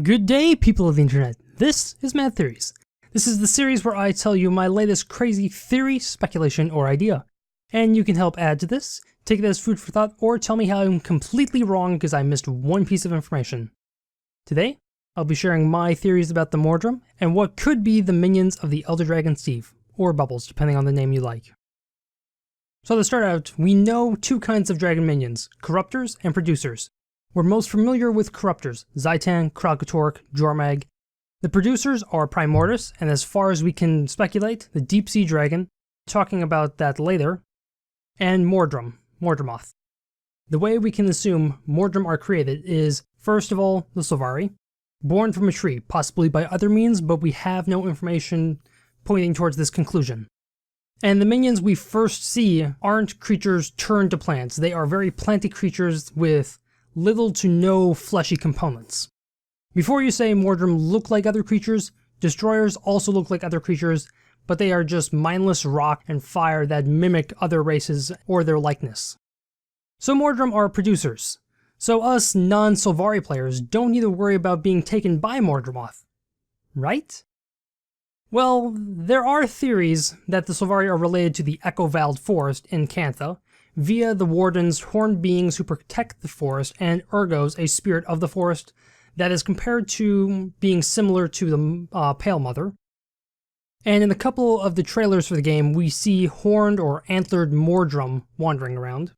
Good day, people of the internet. This is Mad Theories. This is the series where I tell you my latest crazy theory, speculation, or idea. And you can help add to this, take it as food for thought, or tell me how I'm completely wrong because I missed one piece of information. Today, I'll be sharing my theories about the Mordrem and what could be the minions of the Elder Dragon Steve, or Bubbles, depending on the name you like. So to start out, we know two kinds of dragon minions, corruptors and producers. We're most familiar with corruptors, Zaitan, Kralkatork, Jormag. The producers are Primordus, and as far as we can speculate, the Deep Sea Dragon, talking about that later, and Mordremoth. The way we can assume Mordrem are created is, first of all, the Sylvari, born from a tree, possibly by other means, but we have no information pointing towards this conclusion. And the minions we first see aren't creatures turned to plants, they are very planty creatures with little to no fleshy components. Before you say Mordrem look like other creatures, destroyers also look like other creatures, but they are just mindless rock and fire that mimic other races or their likeness. So Mordrem are producers. So us non-Sylvari players don't need to worry about being taken by Mordremoth. Right? Well, there are theories that the Sylvari are related to the Echo-Vald Forest in Cantha, via the Wardens, horned beings who protect the forest, and Urgos, a spirit of the forest that is compared to being similar to the Pale Mother. And in a couple of the trailers for the game, we see horned or antlered Mordrem wandering around.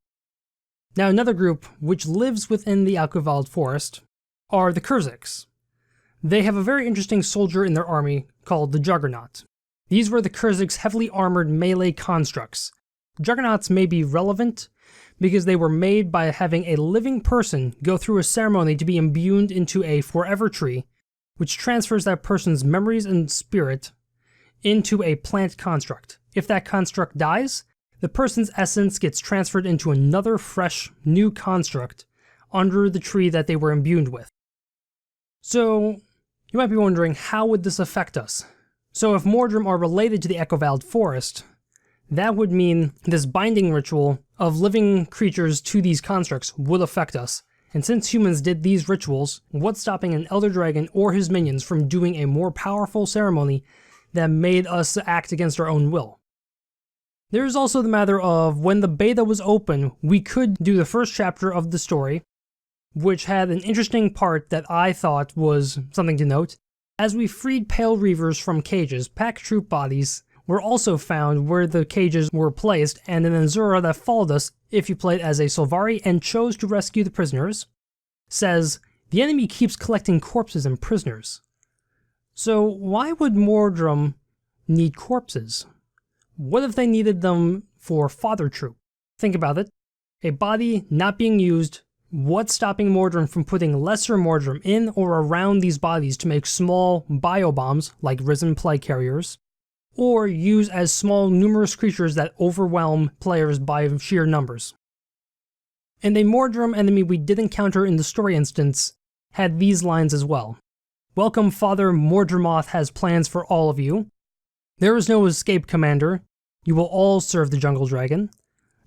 Now another group, which lives within the Echo-Vald Forest, are the Kurziks. They have a very interesting soldier in their army called the Juggernaut. These were the Kurziks' heavily armored melee constructs. Juggernauts may be relevant because they were made by having a living person go through a ceremony to be imbued into a forever tree, which transfers that person's memories and spirit into a plant construct. If that construct dies, the person's essence gets transferred into another fresh, new construct under the tree that they were imbued with. So, you might be wondering, how would this affect us? So if Mordrem are related to the Echo-Vald Forest, that would mean this binding ritual of living creatures to these constructs would affect us. And since humans did these rituals, what's stopping an Elder Dragon or his minions from doing a more powerful ceremony that made us act against our own will? There's also the matter of when the beta was open, we could do the first chapter of the story, which had an interesting part that I thought was something to note. As we freed Pale Reavers from cages, pack troop bodies were also found where the cages were placed, and an Azura that followed us if you played as a Sylvari and chose to rescue the prisoners, says, the enemy keeps collecting corpses and prisoners. So why would Mordrem need corpses? What if they needed them for fodder troop? Think about it. A body not being used, what's stopping Mordrem from putting lesser Mordrem in or around these bodies to make small biobombs like risen plague carriers, or use as small numerous creatures that overwhelm players by sheer numbers? And a Mordrem enemy we did encounter in the story instance had these lines as well. Welcome, Father Mordremoth has plans for all of you. There is no escape, Commander. You will all serve the Jungle Dragon.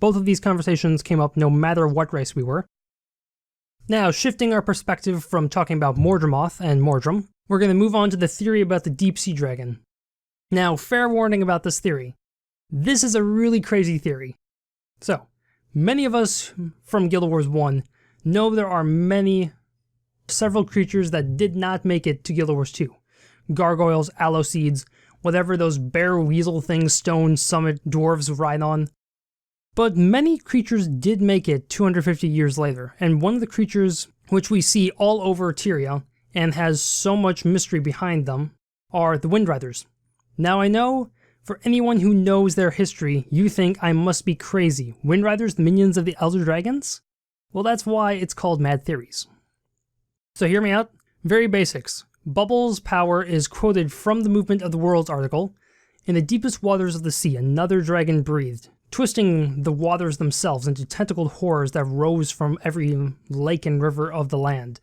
Both of these conversations came up no matter what race we were. Now, shifting our perspective from talking about Mordremoth and Mordrem, we're going to move on to the theory about the Deep Sea Dragon. Now, fair warning about this theory. This is a really crazy theory. So, many of us from Guild Wars 1 know there are several creatures that did not make it to Guild Wars 2. Gargoyles, aloe seeds, whatever those bear weasel things stone summit dwarves ride on. But many creatures did make it 250 years later, and one of the creatures which we see all over Tyria and has so much mystery behind them are the Windriders. Now I know, for anyone who knows their history, you think I must be crazy. Windriders, the minions of the Elder Dragons? Well, that's why it's called Mad Theories. So hear me out. Very basics. Bubbles' power is quoted from the Movement of the Worlds article. In the deepest waters of the sea, another dragon breathed, twisting the waters themselves into tentacled horrors that rose from every lake and river of the land.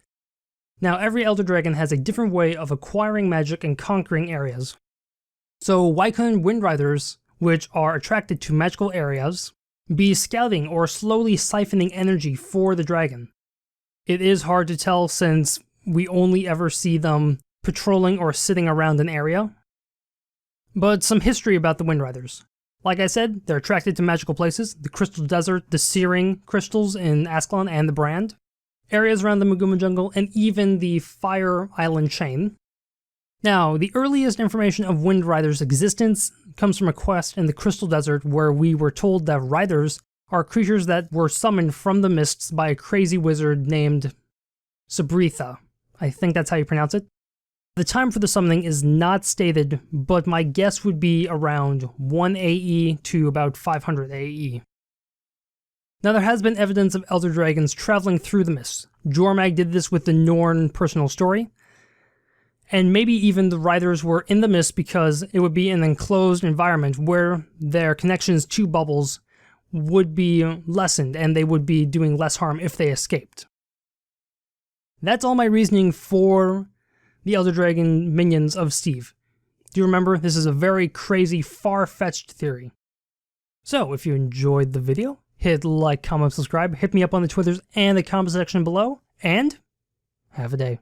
Now, every Elder Dragon has a different way of acquiring magic and conquering areas. So why couldn't Windriders, which are attracted to magical areas, be scouting or slowly siphoning energy for the dragon? It is hard to tell since we only ever see them patrolling or sitting around an area. But some history about the Wind Riders. Like I said, they're attracted to magical places, the Crystal Desert, the Searing Crystals in Ascalon and the Brand, areas around the Maguma Jungle, and even the Fire Island chain. Now, the earliest information of Wind Riders' existence comes from a quest in the Crystal Desert where we were told that Riders are creatures that were summoned from the mists by a crazy wizard named Sabretha. I think that's how you pronounce it. The time for the summoning is not stated, but my guess would be around 1 AE to about 500 AE. Now, there has been evidence of elder dragons traveling through the mists. Jormag did this with the Norn personal story, and maybe even the Riders were in the mist because it would be an enclosed environment where their connections to bubbles would be lessened and they would be doing less harm if they escaped. That's all my reasoning for the Elder Dragon minions of Steve. Do you remember? This is a very crazy, far-fetched theory. So, if you enjoyed the video, hit like, comment, subscribe, hit me up on the Twitters and the comment section below, and have a day.